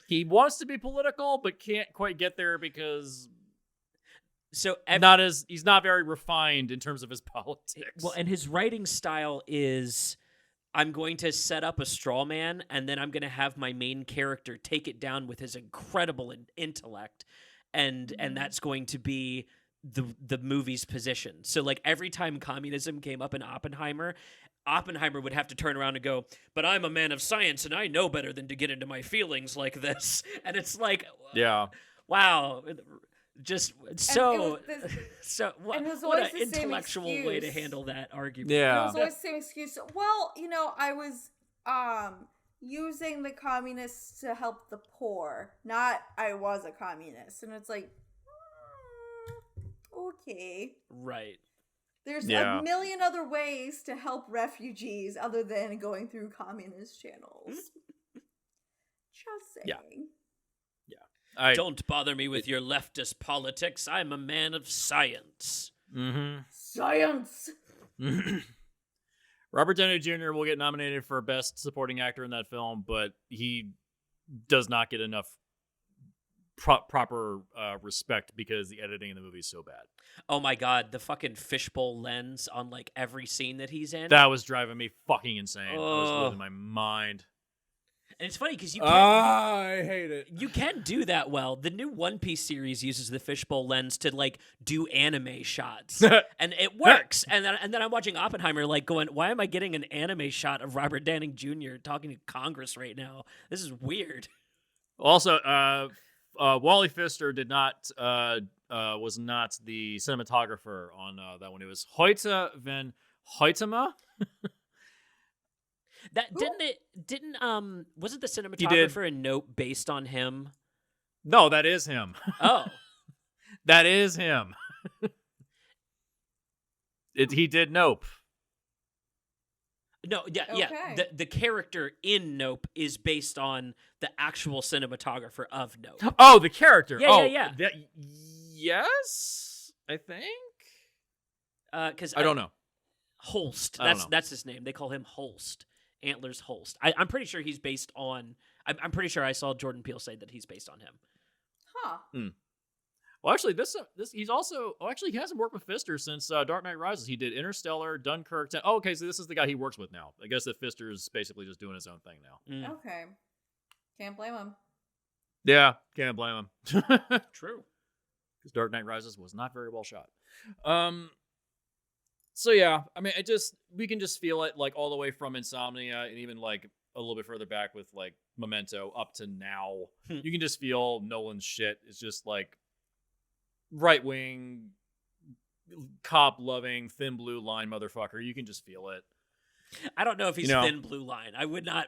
He wants to be political, but can't quite get there because he's not very refined in terms of his politics. Well, and his writing style is, I'm going to set up a straw man, and then I'm going to have my main character take it down with his incredible intellect, and that's going to be the movie's position. So like every time communism came up in Oppenheimer would have to turn around and go, but I'm a man of science and I know better than to get into my feelings like this. And it's like, wow, just what an intellectual way to handle that argument. Yeah. It was always the same excuse. Well, I was using the communists to help the poor, not I was a communist. And it's like, okay. Right. There's a million other ways to help refugees other than going through communist channels. Just saying. Yeah. Don't bother me with your leftist politics. I'm a man of science. Mm-hmm. Science! Robert Downey Jr. will get nominated for Best Supporting Actor in that film, but he does not get enough proper respect because the editing in the movie is so bad. Oh my god, the fucking fishbowl lens on like every scene that he's in. That was driving me fucking insane. I was losing my mind. And it's funny because I hate it. You can do that well. The new One Piece series uses the fishbowl lens to like do anime shots, and it works. and then I'm watching Oppenheimer, like going, "Why am I getting an anime shot of Robert Downey Jr. talking to Congress right now? This is weird." Also, Wally Pfister was not the cinematographer on that one. It was Hoyte van Hoytema. That wasn't the cinematographer in Nope based on him? No, that is him. Oh. That is him. He did Nope. No, yeah, Okay. The character in Nope is based on the actual cinematographer of Nope. Oh, the character. Yeah. Yes, I think. Because I don't know. Holst. I don't know. That's his name. They call him Holst. Antlers Holst. I'm pretty sure he's based on. I'm pretty sure I saw Jordan Peele say that he's based on him. Huh. Well, actually, this he's also actually he hasn't worked with Pfister since Dark Knight Rises. He did Interstellar, Dunkirk. Okay, so this is the guy he works with now. I guess that Pfister is basically just doing his own thing now. Okay. Can't blame him. Yeah, can't blame him. True. Because Dark Knight Rises was not very well shot. So yeah, I mean, we can just feel it like all the way from Insomnia and even like a little bit further back with like Memento up to now. You can just feel Nolan's shit. It's just like right wing, cop loving, thin blue line motherfucker. You can just feel it. I don't know if he's thin blue line. I would not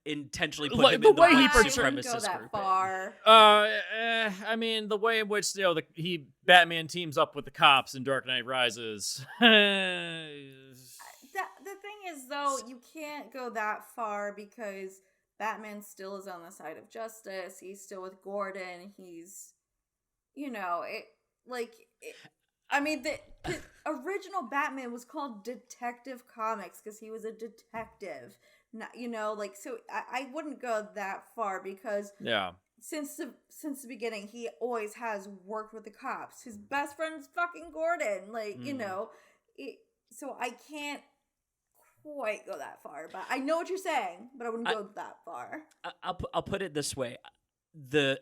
intentionally put him the in the way he white portrays- supremacist that group. far. I mean, the way in which Batman teams up with the cops in Dark Knight Rises. The thing is, though, you can't go that far because Batman still is on the side of justice. He's still with Gordon. He's, I mean, the original Batman was called Detective Comics because he was a detective. Not, so I wouldn't go that far because since the beginning, he always has worked with the cops. His best friend's fucking Gordon. So I can't quite go that far, but I know what you're saying, but I wouldn't go that far. I'll put it this way. The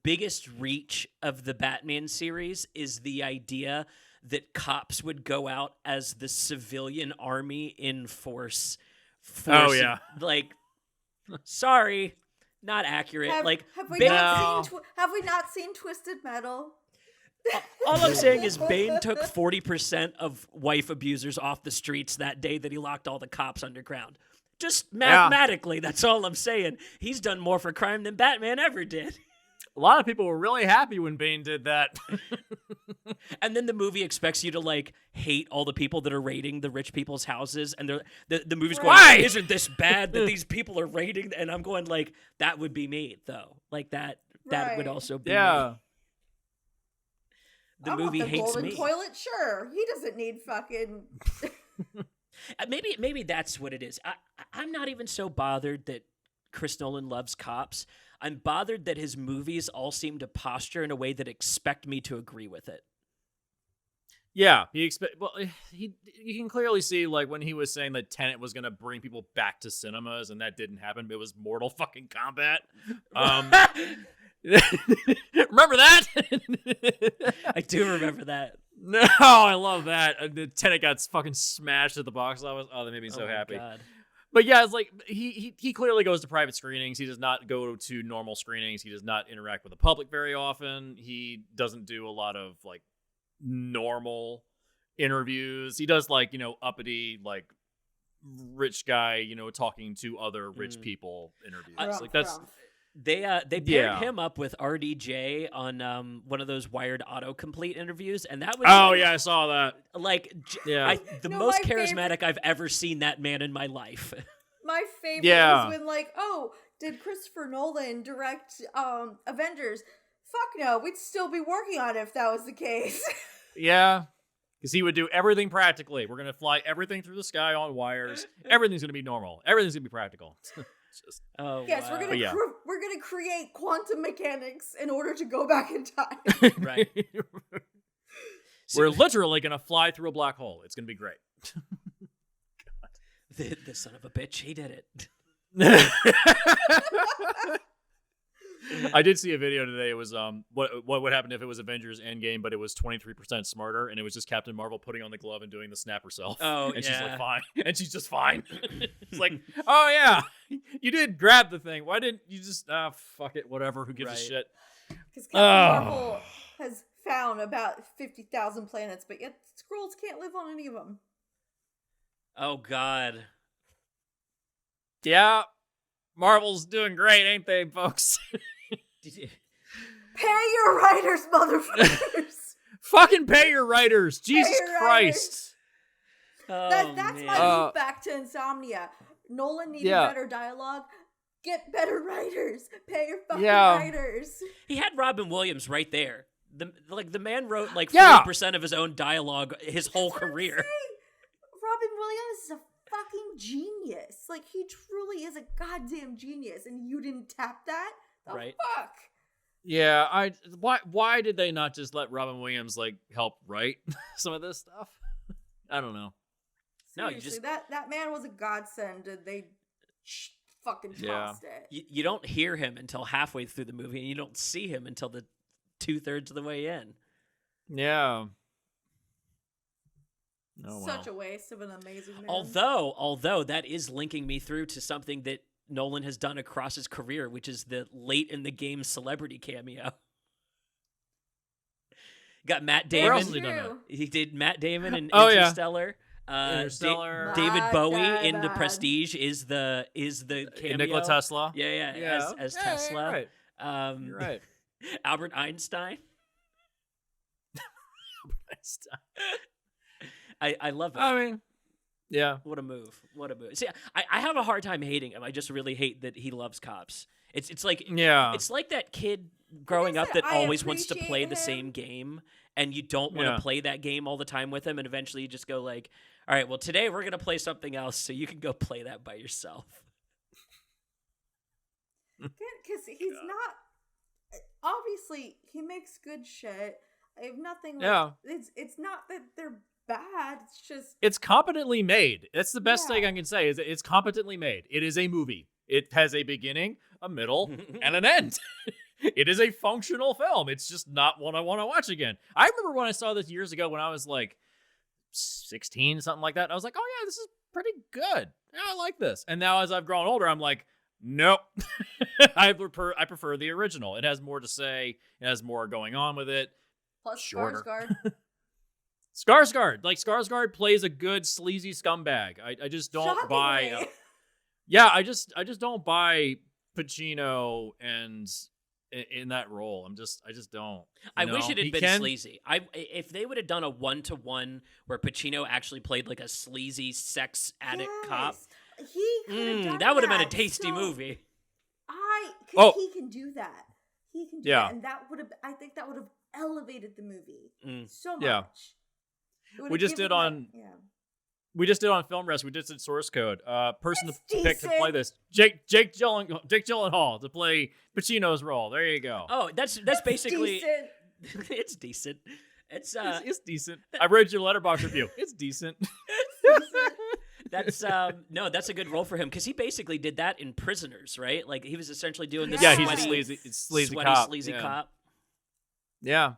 biggest reach of the Batman series is the idea that cops would go out as the civilian army in force. Oh yeah, sorry, not accurate. Have we not seen Twisted Metal? All I'm saying is Bane took 40% of wife abusers off the streets that day that he locked all the cops underground. Just mathematically, that's all I'm saying. He's done more for crime than Batman ever did. A lot of people were really happy when Bane did that. And then the movie expects you to hate all the people that are raiding the rich people's houses, and the movie's going, Why? Isn't this bad that these people are raiding? And I'm going that would be me though. That would also be me. The movie hates me. Golden toilet, sure. He doesn't need fucking. Maybe that's what it is. I'm not even so bothered that Chris Nolan loves cops. I'm bothered that his movies all seem to posture in a way that expect me to agree with it. Yeah, you can clearly see when he was saying that Tenet was going to bring people back to cinemas, and that didn't happen. It was Mortal fucking Kombat. Remember that? I do remember that. No, I love that. The Tenet got fucking smashed at the box office. Oh, that made me so happy. God. But yeah, it's he clearly goes to private screenings. He does not go to normal screenings. He does not interact with the public very often. He doesn't do a lot of normal interviews. He does uppity rich guy talking to other rich people interviews. That's. They paired him up with RDJ on one of those Wired autocomplete interviews, and that was I saw that. The most charismatic I've ever seen that man in my life. My favorite was when did Christopher Nolan direct Avengers? Fuck no, we'd still be working on it if that was the case. Yeah. Because he would do everything practically. We're going to fly everything through the sky on wires. Everything's going to be normal. Everything's going to be practical. Yes, wow. We're gonna create quantum mechanics in order to go back in time. Right. We're literally gonna fly through a black hole. It's gonna be great. God. The son of a bitch, he did it. I did see a video today. It was what would happen if it was Avengers Endgame, but it was 23% smarter, and it was just Captain Marvel putting on the glove and doing the snap herself. Oh, and she's fine, and she's just fine. It's oh yeah, you did grab the thing. Why didn't you just fuck it, whatever? Who gives a shit? Because Captain Marvel has found about 50,000 planets, but yet Skrulls can't live on any of them. Oh God. Yeah, Marvel's doing great, ain't they, folks? Pay your writers, motherfuckers. Fucking pay your writers. Jesus Christ. That's my move back to Insomnia. Nolan needed better dialogue. Get better writers. Pay your fucking writers. He had Robin Williams right there. The man wrote 40% of his own dialogue his whole career. Robin Williams is a fucking genius. Like, he truly is a goddamn genius, and you didn't tap that? The fuck? Yeah, why did they not just let Robin Williams help write some of this stuff? I don't know. Seriously, that man was a godsend. They fucking tossed it. You don't hear him until halfway through the movie, and you don't see him until the 2/3 of the way in. Yeah. Such a waste of an amazing man. Although that is linking me through to something that Nolan has done across his career, which is the late in the game celebrity cameo. Got Matt Damon. Where else has he done that? He did Matt Damon in Interstellar. Interstellar. David Bowie in The Prestige is the cameo. Nikola Tesla. Yeah. As Tesla. Right. You're right. Albert Einstein. I love it. I mean, yeah. What a move. See, I have a hard time hating him. I just really hate that he loves cops. It's like that kid growing up that always wants to play the same game, and you don't want to play that game all the time with him, and eventually you just go all right, well, today we're going to play something else, so you can go play that by yourself. Because he's not... Obviously, he makes good shit. I have nothing... It's not that they're bad. It's just... It's competently made. That's the best thing I can say, is it's competently made. It is a movie. It has a beginning, a middle, and an end. It is a functional film. It's just not one I want to watch again. I remember when I saw this years ago when I was 16, something like that. I was like, oh yeah, this is pretty good. Yeah, I like this. And now as I've grown older, I'm like, nope. I prefer the original. It has more to say. It has more going on with it. Plus Skarsgård. Skarsgård. Skarsgård plays a good sleazy scumbag. I just don't buy... I just don't buy Pacino and in that role. I just don't. I wish it had been sleazy. If they would have done a 1-to-1 where Pacino actually played a sleazy sex addict cop, that would have been a tasty movie. He can do that. He can do that, and I think that would have elevated the movie so much. Yeah. We just did on Film Rest. We just did Source Code. Person to pick to play this: Jake Gyllenhaal to play Pacino's role. There you go. Oh, that's basically. Decent. It's decent. It's decent. I read your Letterboxd review. It's decent. That's that's a good role for him because he basically did that in Prisoners, right? He was essentially doing this. Yeah, he's a sleazy cop. Yeah.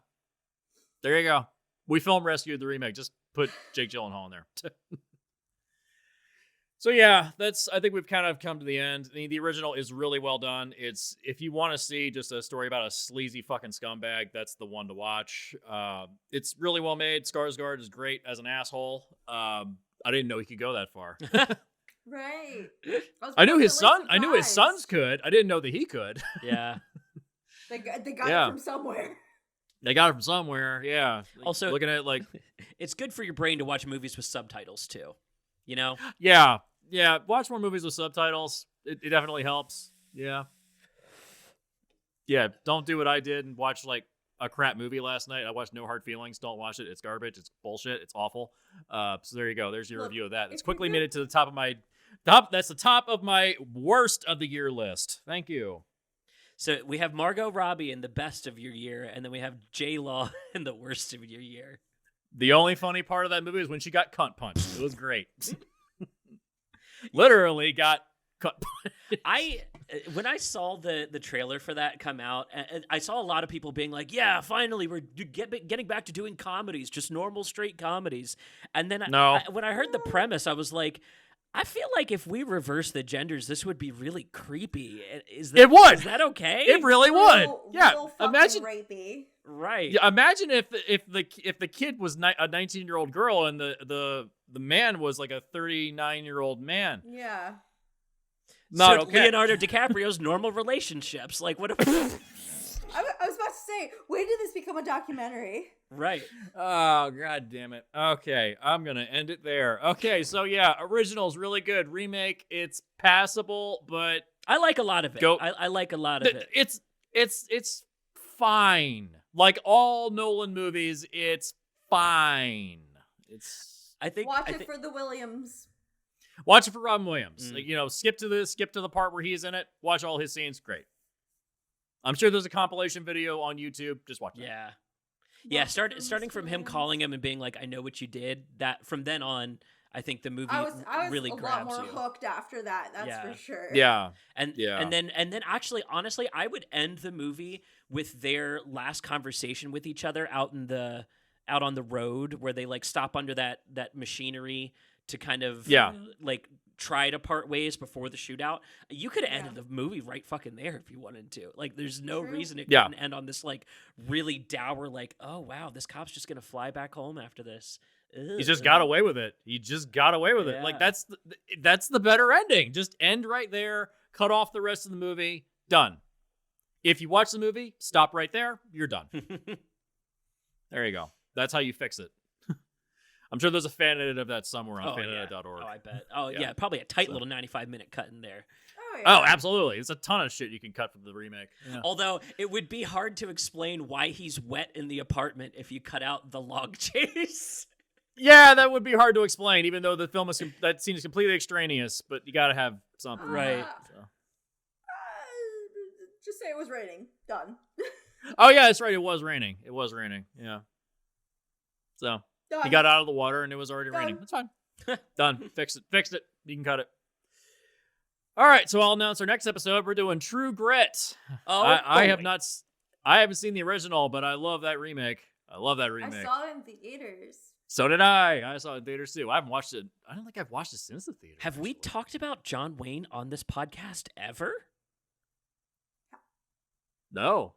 There you go. We Film Rescued the remake. Just put Jake Gyllenhaal in there. So yeah, I think we've kind of come to the end. The original is really well done. If you want to see just a story about a sleazy fucking scumbag, that's the one to watch. It's really well made. Skarsgård is great as an asshole. I didn't know he could go that far. Right. I knew his sons could. I didn't know that he could. Yeah. They got it from somewhere. They got it from somewhere. Yeah. Also, looking at it's good for your brain to watch movies with subtitles too. You know? Yeah. Watch more movies with subtitles. It definitely helps. Yeah. Don't do what I did and watch a crap movie last night. I watched No Hard Feelings. Don't watch it. It's garbage. It's bullshit. It's awful. So there you go. There's your review of that. It's quickly made it to the top of my That's the top of my worst of the year list. Thank you. So we have Margot Robbie in the best of your year, and then we have J-Law in the worst of your year. The only funny part of that movie is when she got cunt punched. It was great. Literally got cunt punched. When I saw the trailer for that come out, I saw a lot of people being like, yeah, finally we're getting back to doing comedies, just normal straight comedies. And then when I heard the premise, I was like, I feel like if we reverse the genders, this would be really creepy. Is that okay? It really would. Real imagine rapey. Right. Yeah, imagine if the kid was a 19-year-old girl and the man was like a 39-year-old man. Yeah. Not okay. Leonardo DiCaprio's normal relationships. Like, what if... I was about to say, when did this become a documentary? Right. Oh, god damn it. Okay, I'm gonna end it there. Okay, so yeah, original's really good. Remake, it's passable, but I like a lot of it. I like a lot of it. It's fine. Like all Nolan movies, it's fine. Watch it for the Williams. Watch it for Robin Williams. Like, skip to the part where he's in it. Watch all his scenes. Great. I'm sure there's a compilation video on YouTube. Just watch it. Yeah. Starting from him calling him and being like, "I know what you did." That from then on, I think the movie really grabs you. I was a lot more hooked after that. That's for sure. Yeah. And then actually, honestly, I would end the movie with their last conversation with each other out on the road, where they like stop under that machinery to kind of like try to part ways before the shootout. You could have ended the movie right fucking there if you wanted to. Like, there's no reason it couldn't end on this like really dour, like, oh wow, this cop's just gonna fly back home after this. He just got away with it. Like that's the better ending. Just end right there. Cut off the rest of the movie. Done. If you watch the movie, stop right there. You're done. There you go. That's how you fix it. I'm sure there's a fan edit of that somewhere on fanedit.org. Oh, I bet. Oh, yeah. Probably a tight little 95-minute cut in there. Oh, absolutely. There's a ton of shit you can cut from the remake. Yeah. Although, it would be hard to explain why he's wet in the apartment if you cut out the log chase. Yeah, that would be hard to explain, even though the film that seems completely extraneous, but you gotta have something. Right. Just say it was raining. Done. Oh, yeah, that's right. It was raining. Yeah. So... Done. He got out of the water and it was already raining. That's fine. Done. Fixed it. You can cut it. All right, so I'll announce our next episode. We're doing True Grit. I haven't seen the original, but I love that remake. I saw it in theaters. So did I. I saw it in theaters too. I haven't watched it. I don't think I've watched it since the theater. Have we talked about John Wayne on this podcast ever? No.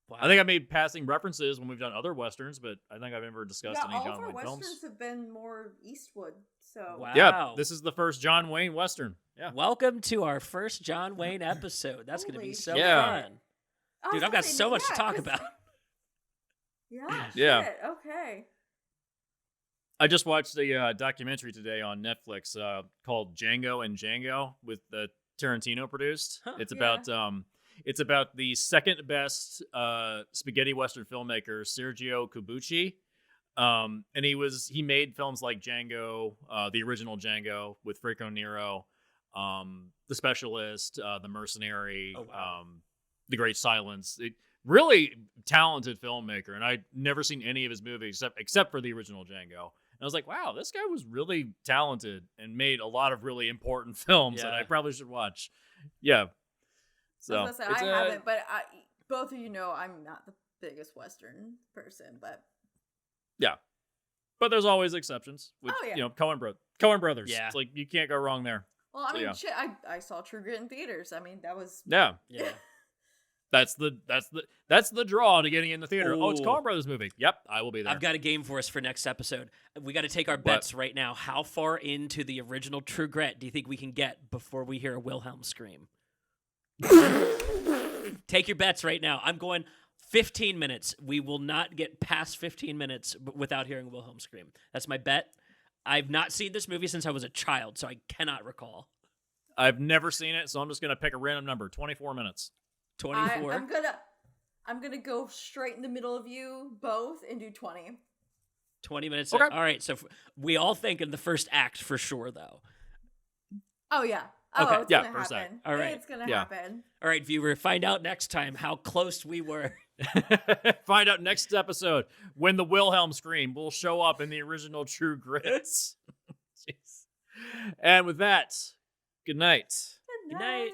Wow. I think I made passing references when we've done other westerns, but I think I've never discussed any John Wayne films. All of our westerns have been more Eastwood, so... Wow. Yeah, this is the first John Wayne western. Yeah. Welcome to our first John Wayne episode. That's going to be so fun. Dude, I've got so much to talk about. Yeah. Shit. Okay. I just watched a documentary today on Netflix called Django and Django with Tarantino produced. Huh. It's about the second best spaghetti western filmmaker, Sergio Corbucci. And he made films like Django, the original Django with Franco Nero, The Specialist, The Mercenary, The Great Silence. Really talented filmmaker, and I'd never seen any of his movies except for the original Django. And I was like, wow, this guy was really talented and made a lot of really important films that I probably should watch. Yeah. So, I haven't, but both of you know I'm not the biggest Western person, but... Yeah. But there's always exceptions. With, Coen Brothers. Yeah. It's like, you can't go wrong there. Well, I mean, shit, I saw True Grit in theaters. I mean, that was... Yeah. That's the draw to getting in the theater. Ooh. Oh, it's Coen Brothers movie. Yep, I will be there. I've got a game for us for next episode. We got to take our bets right now. How far into the original True Grit do you think we can get before we hear a Wilhelm scream? Take your bets right now. I'm going 15 minutes. We will not get past 15 minutes without hearing a Wilhelm scream. That's my bet. I've not seen this movie since I was a child, so I cannot recall. I've never seen it, so I'm just going to pick a random number. 24 minutes. 24. I'm gonna go straight in the middle of you both and do 20. 20 minutes. Okay. All right, so we all think in the first act for sure, though. Oh, yeah. Oh, okay. It's gonna happen. All right. It's gonna happen. All right, viewer, find out next time how close we were. Find out next episode when the Wilhelm scream will show up in the original True Grits. And with that, good night. Good night.